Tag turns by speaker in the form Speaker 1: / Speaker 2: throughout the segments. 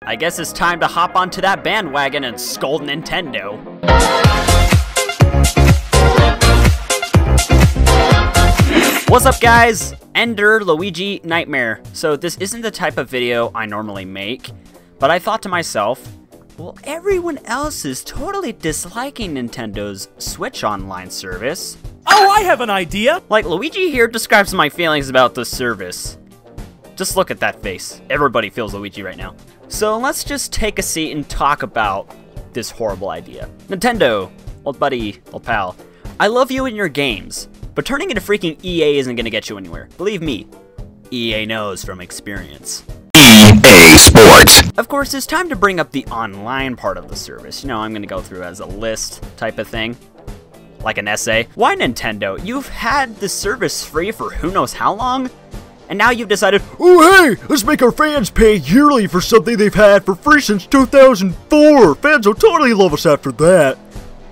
Speaker 1: I guess it's time to hop onto that bandwagon and scold Nintendo. What's up, guys? Ender Luigi Nightmare. So this isn't the type of video I normally make, but I thought to myself, well, everyone else is totally disliking Nintendo's Switch Online service.
Speaker 2: Oh, I have an idea!
Speaker 1: Like, Luigi here describes my feelings about the service. Just look at that face. Everybody feels Luigi right now. So let's just take a seat and talk about this horrible idea. Nintendo, old buddy, old pal, I love you and your games, but turning into freaking EA isn't gonna get you anywhere. Believe me, EA knows from experience.
Speaker 3: EA Sports.
Speaker 1: Of course, it's time to bring up the online part of the service. You know, I'm gonna go through as a list type of thing. Like an essay. Why, Nintendo? You've had the service free for who knows how long? And now you've decided,
Speaker 4: oh hey, let's make our fans pay yearly for something they've had for free since 2004. Fans will totally love us after that.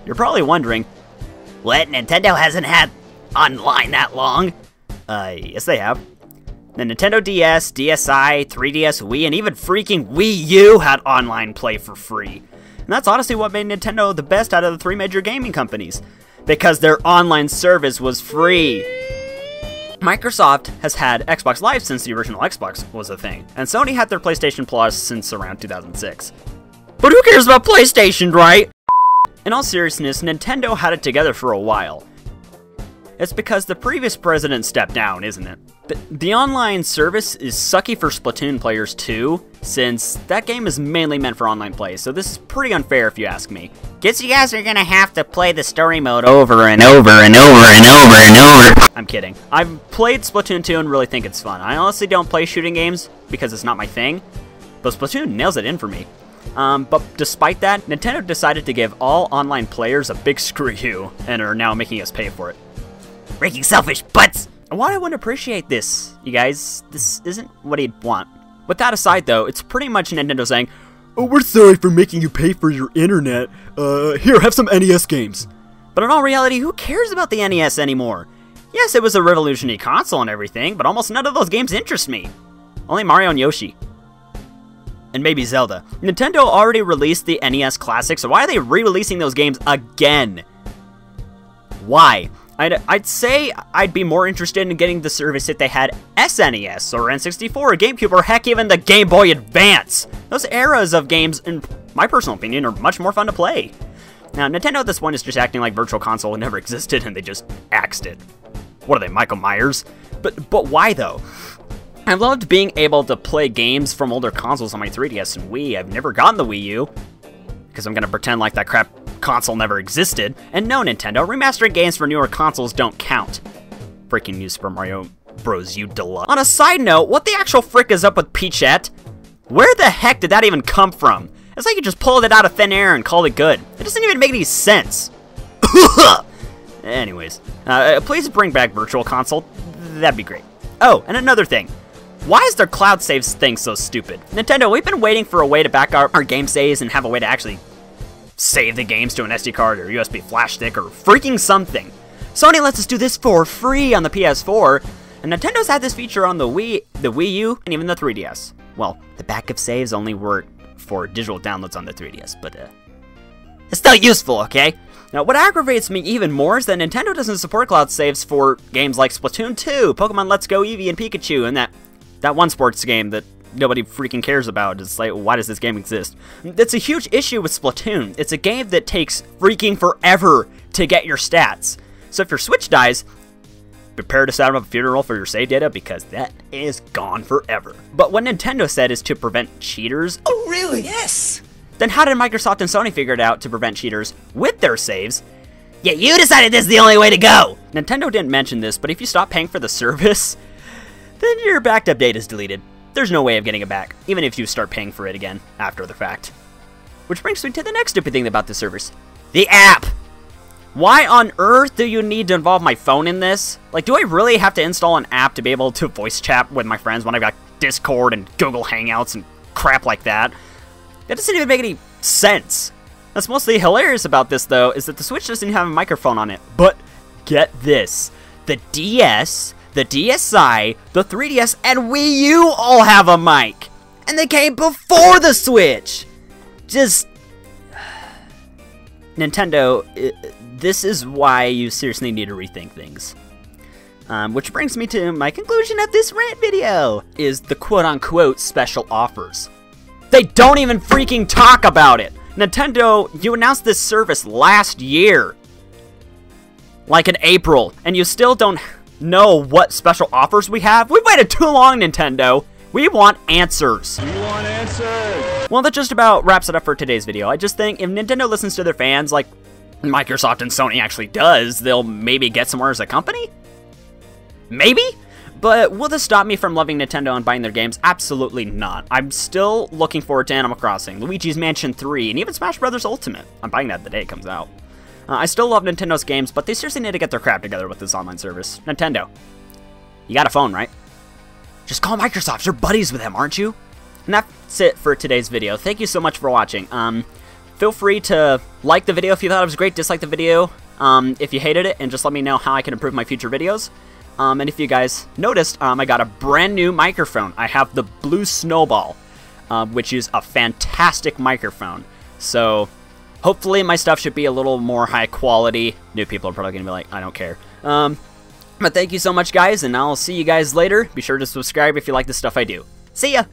Speaker 1: You're probably wondering, what, Nintendo hasn't had online that long? Yes they have. The Nintendo DS, DSi, 3DS, Wii, and even freaking Wii U had online play for free. And that's honestly what made Nintendo the best out of the three major gaming companies, because their online service was free. Microsoft has had Xbox Live since the original Xbox was a thing, and Sony had their PlayStation Plus since around 2006. But who cares about PlayStation, right? In all seriousness, Nintendo had it together for a while. It's because the previous president stepped down, isn't it? The online service is sucky for Splatoon players too, since that game is mainly meant for online play, so this is pretty unfair if you ask me. Guess you guys are gonna have to play the story mode over and over and over and over and over. I'm kidding. I've played Splatoon 2 and really think it's fun. I honestly don't play shooting games because it's not my thing, but Splatoon nails it in for me. But despite that, Nintendo decided to give all online players a big screw you, and are now making us pay for it. Freaking selfish butts! Why I wouldn't appreciate this, you guys? This isn't what he'd want. With that aside though, it's pretty much Nintendo saying,
Speaker 4: oh, we're sorry for making you pay for your internet. Here, have some NES games.
Speaker 1: But in all reality, who cares about the NES anymore? Yes, it was a revolutionary console and everything, but almost none of those games interest me. Only Mario and Yoshi. And maybe Zelda. Nintendo already released the NES Classic, so why are they re-releasing those games again? Why? I'd say I'd be more interested in getting the service if they had SNES, or N64, or GameCube, or heck, even the Game Boy Advance. Those eras of games, in my personal opinion, are much more fun to play. Now, Nintendo at this point is just acting like Virtual Console never existed and they just axed it. What are they, Michael Myers? But why though? I loved being able to play games from older consoles on my 3DS and Wii. I've never gotten the Wii U, because I'm gonna pretend like that crap console never existed. And no, Nintendo, remastering games for newer consoles don't count. Freaking new Super Mario Bros. U Deluxe. On a side note, what the actual frick is up with Peachette? Where the heck did that even come from? It's like you just pulled it out of thin air and called it good. It doesn't even make any sense. Anyways, please bring back Virtual Console. That'd be great. Oh, and another thing. Why is their cloud saves thing so stupid? Nintendo, we've been waiting for a way to back up our game saves and have a way to actually save the games to an SD card or USB flash stick or freaking something. Sony lets us do this for free on the PS4, and Nintendo's had this feature on the Wii U, and even the 3DS. Well, the backup saves only work for digital downloads on the 3DS, but it's still useful, okay? Now, what aggravates me even more is that Nintendo doesn't support cloud saves for games like Splatoon 2, Pokemon Let's Go Eevee and Pikachu, and that one sports game that nobody freaking cares about. It's like, why does this game exist? That's a huge issue with Splatoon. It's a game that takes freaking forever to get your stats. So if your Switch dies, prepare to set up a funeral for your save data, because that is gone forever. But what Nintendo said is to prevent cheaters.
Speaker 2: Oh, really? Yes!
Speaker 1: Then how did Microsoft and Sony figure it out to prevent cheaters with their saves? Yeah, you decided this is the only way to go! Nintendo didn't mention this, but if you stop paying for the service, then your backed up data is deleted. There's no way of getting it back, even if you start paying for it again after the fact. Which brings me to the next stupid thing about the service. The app! Why on earth do you need to involve my phone in this? Like, do I really have to install an app to be able to voice chat with my friends when I've got Discord and Google Hangouts and crap like that? That doesn't even make any sense. What's mostly hilarious about this, though, is that the Switch doesn't have a microphone on it. But get this. The DS, the DSi, the 3DS, and Wii U all have a mic. And they came before the Switch! Just... Nintendo, this is why you seriously need to rethink things. Which brings me to my conclusion of this rant video, is the quote-unquote special offers. They don't even freaking talk about it! Nintendo, you announced this service last year. Like in April, and you still don't know what special offers we have? We've waited too long, Nintendo! We want answers!
Speaker 2: We want answers!
Speaker 1: Well, that just about wraps it up for today's video. I just think if Nintendo listens to their fans like Microsoft and Sony actually does, they'll maybe get somewhere as a company? Maybe? But will this stop me from loving Nintendo and buying their games? Absolutely not. I'm still looking forward to Animal Crossing, Luigi's Mansion 3, and even Smash Bros. Ultimate. I'm buying that the day it comes out. I still love Nintendo's games, but they seriously need to get their crap together with this online service. Nintendo, you got a phone, right? Just call Microsoft. You're buddies with them, aren't you? And that's it for today's video. Thank you so much for watching. Feel free to like the video if you thought it was great, dislike the video if you hated it, and just let me know how I can improve my future videos. And if you guys noticed, I got a brand new microphone. I have the Blue Snowball, which is a fantastic microphone. So hopefully my stuff should be a little more high quality. New people are probably going to be like, I don't care. But thank you so much, guys, and I'll see you guys later. Be sure to subscribe if you like the stuff I do. See ya!